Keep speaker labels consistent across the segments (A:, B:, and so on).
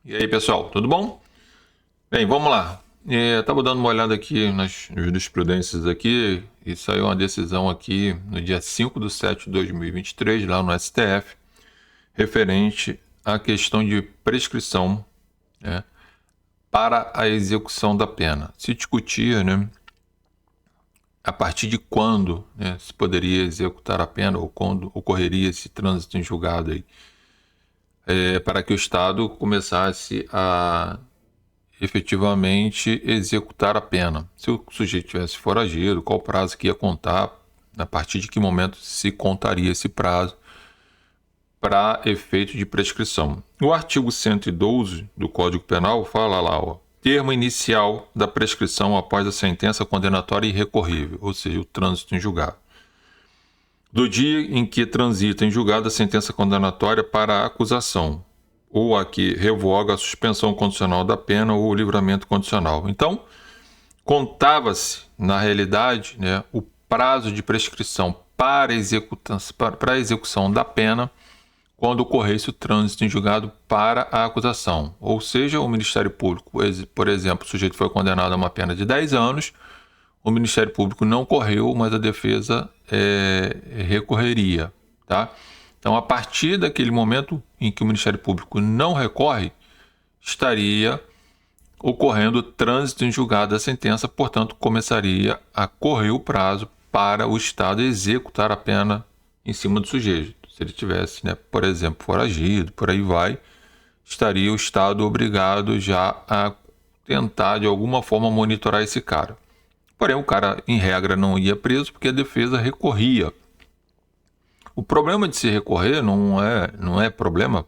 A: E aí, pessoal, tudo bom? Bem, vamos lá. Estava dando uma olhada aqui nas jurisprudências aqui e saiu uma decisão aqui no dia 5/7/2023, lá no STF, referente à questão de prescrição, né, para a execução da pena. Se discutia, né, a partir de quando, né, se poderia executar a pena ou quando ocorreria esse trânsito em julgado aí, para que o Estado começasse a efetivamente executar a pena. Se o sujeito tivesse foragido, qual prazo que ia contar, a partir de que momento se contaria esse prazo para efeito de prescrição. O artigo 112 do Código Penal fala lá, ó, termo inicial da prescrição após a sentença condenatória irrecorrível, ou seja, o trânsito em julgado. Do dia em que transita em julgado a sentença condenatória para a acusação, ou a que revoga a suspensão condicional da pena ou o livramento condicional. Então, contava-se, na realidade, né, o prazo de prescrição para a execução da pena quando ocorresse o trânsito em julgado para a acusação. Ou seja, o Ministério Público, por exemplo, o sujeito foi condenado a uma pena de 10 anos, o Ministério Público não correu, mas a defesa recorreria, tá? Então, a partir daquele momento em que o Ministério Público não recorre, estaria ocorrendo o trânsito em julgado da sentença, portanto, começaria a correr o prazo para o Estado executar a pena em cima do sujeito. Se ele tivesse, né, por exemplo, foragido, por aí vai, estaria o Estado obrigado já a tentar, de alguma forma, monitorar esse cara. Porém, o cara, em regra, não ia preso porque a defesa recorria. O problema de se recorrer não é problema,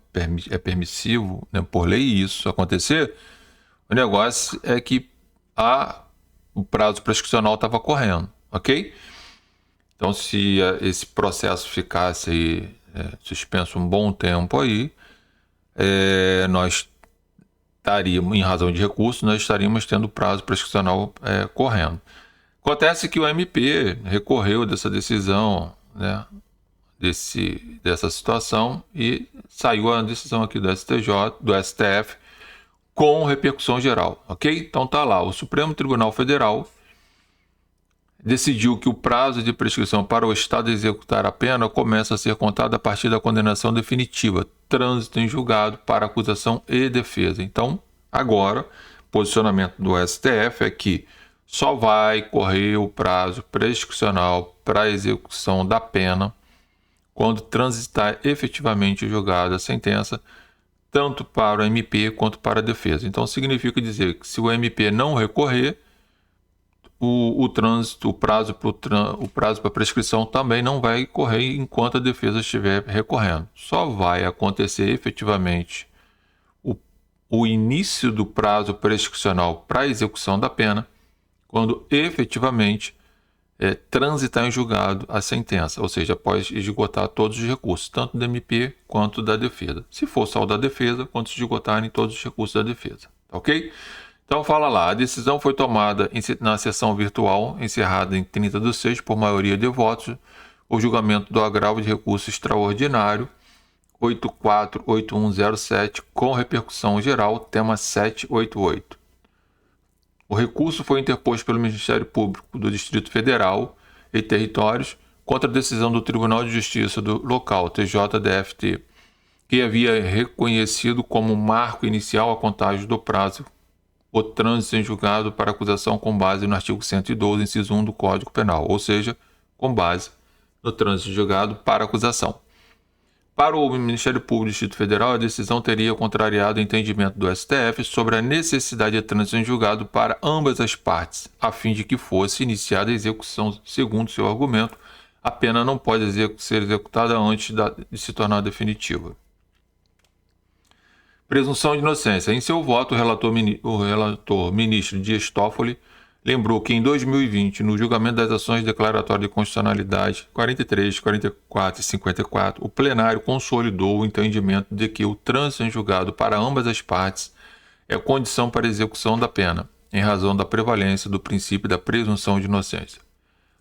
A: é permissivo, né, por lei isso acontecer. O negócio é que o prazo prescricional estava correndo, ok? Então, se esse processo ficasse aí, suspenso um bom tempo aí, nós estaríamos, em razão de recurso, nós estaríamos tendo o prazo prescricional correndo. Acontece que o MP recorreu dessa decisão, né, dessa situação, e saiu a decisão aqui do STF com repercussão geral, ok? Então tá lá, o Supremo Tribunal Federal decidiu que o prazo de prescrição para o Estado executar a pena começa a ser contado a partir da condenação definitiva, trânsito em julgado para acusação e defesa. Então, agora, posicionamento do STF é que só vai correr o prazo prescricional para a execução da pena quando transitar efetivamente julgada a sentença, tanto para o MP quanto para a defesa. Então, significa dizer que se o MP não recorrer, o prazo para prescrição também não vai correr enquanto a defesa estiver recorrendo. Só vai acontecer efetivamente o início do prazo prescricional para a execução da pena quando efetivamente transitar em julgado a sentença, ou seja, após esgotar todos os recursos, tanto do MP quanto da defesa. Se for só o da defesa, quando se esgotarem todos os recursos da defesa, ok? Então fala lá, a decisão foi tomada na sessão virtual, encerrada em 30/6 por maioria de votos, o julgamento do agravo de recurso extraordinário 848107 com repercussão geral, tema 788. O recurso foi interposto pelo Ministério Público do Distrito Federal e Territórios contra a decisão do Tribunal de Justiça do local, TJDFT, que havia reconhecido como marco inicial a contagem do prazo o trânsito em julgado para acusação com base no artigo 112, inciso 1 do Código Penal, ou seja, com base no trânsito em julgado para acusação. Para o Ministério Público do Distrito Federal, a decisão teria contrariado o entendimento do STF sobre a necessidade de trânsito em julgado para ambas as partes, a fim de que fosse iniciada a execução. Segundo seu argumento, a pena não pode ser executada antes de se tornar definitiva. Presunção de inocência. Em seu voto, o relator ministro Dias Toffoli lembrou que em 2020, no julgamento das ações declaratórias de constitucionalidade 43, 44 e 54, o plenário consolidou o entendimento de que o trânsito em julgado para ambas as partes é condição para a execução da pena, em razão da prevalência do princípio da presunção de inocência.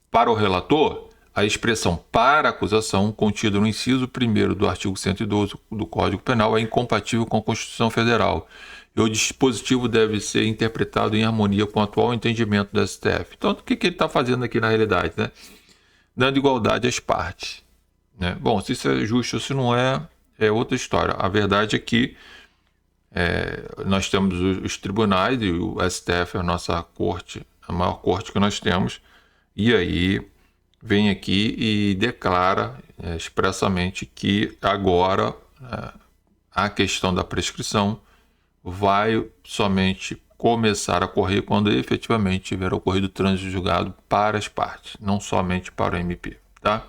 A: Para o relator, a expressão para acusação contida no inciso 1º do artigo 112 do Código Penal é incompatível com a Constituição Federal e o dispositivo deve ser interpretado em harmonia com o atual entendimento do STF. Então, o que ele está fazendo aqui na realidade, né? Dando igualdade às partes, né? Bom, se isso é justo ou se não é, é outra história. A verdade é que nós temos os tribunais e o STF é a nossa corte, a maior corte que nós temos, e aí vem aqui e declara expressamente que agora a questão da prescrição vai somente começar a correr quando efetivamente tiver ocorrido o trânsito julgado para as partes, não somente para o MP, tá?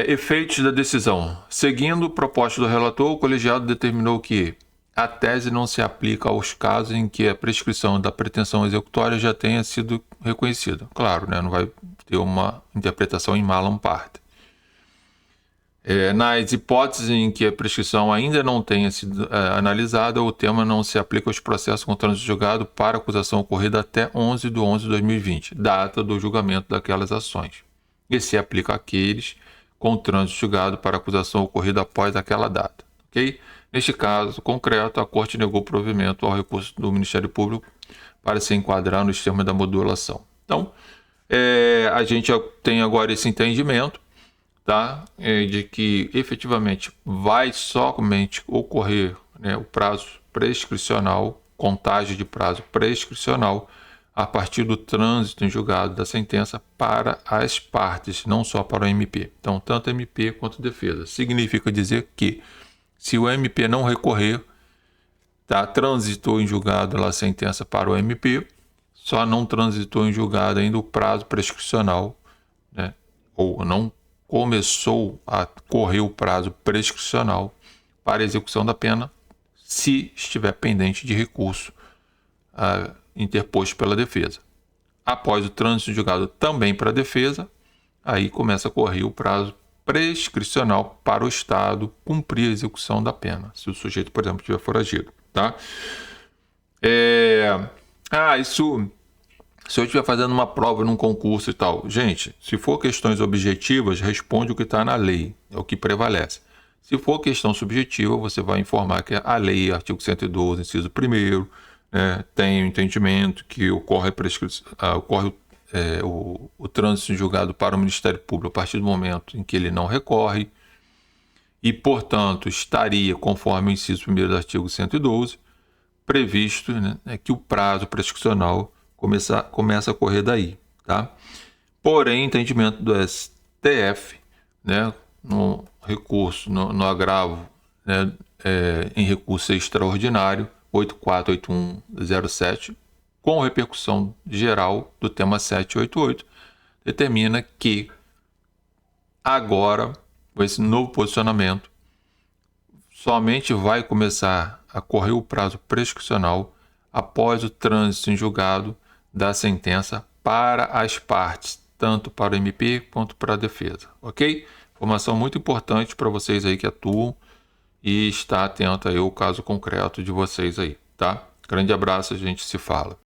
A: Efeitos da decisão. Seguindo a proposta do relator, o colegiado determinou que a tese não se aplica aos casos em que a prescrição da pretensão executória já tenha sido reconhecida. Claro, né? Não vai ter uma interpretação em malam parte. Nas hipóteses em que a prescrição ainda não tenha sido analisada, o tema não se aplica aos processos com trânsito julgado para acusação ocorrida até 11/11/2020, data do julgamento daquelas ações, e se aplica àqueles com trânsito julgado para acusação ocorrida após aquela data. Okay? Neste caso concreto, a Corte negou provimento ao recurso do Ministério Público para se enquadrar nos termos da modulação. Então, a gente tem agora esse entendimento, tá? De que efetivamente vai somente ocorrer, né, o prazo prescricional, contagem de prazo prescricional, a partir do trânsito em julgado da sentença para as partes, não só para o MP. Então, tanto MP quanto defesa. Significa dizer que, se o MP não recorrer, tá, transitou em julgado a sentença para o MP, só não transitou em julgado ainda o prazo prescricional, né, ou não começou a correr o prazo prescricional para execução da pena, se estiver pendente de recurso interposto pela defesa. Após o trânsito julgado também para a defesa, aí começa a correr o prazo prescricional para o Estado cumprir a execução da pena, se o sujeito, por exemplo, estiver foragido, tá? Isso... Se eu estiver fazendo uma prova num concurso e tal, gente, se for questões objetivas, responde o que está na lei, é o que prevalece. Se for questão subjetiva, você vai informar que a lei, artigo 112, inciso 1º, tem o entendimento que ocorre o trânsito julgado para o Ministério Público a partir do momento em que ele não recorre e, portanto, estaria, conforme o inciso 1º do artigo 112, previsto, né, que o prazo prescricional começa a correr daí, tá? Porém, entendimento do STF, né, no recurso, no agravo, né, em recurso extraordinário 848107, com repercussão geral do tema 788, determina que agora, com esse novo posicionamento, somente vai começar a correr o prazo prescricional após o trânsito em julgado da sentença para as partes, tanto para o MP quanto para a defesa, ok? Informação muito importante para vocês aí que atuam e está atento aí ao caso concreto de vocês aí, tá? Grande abraço, a gente se fala.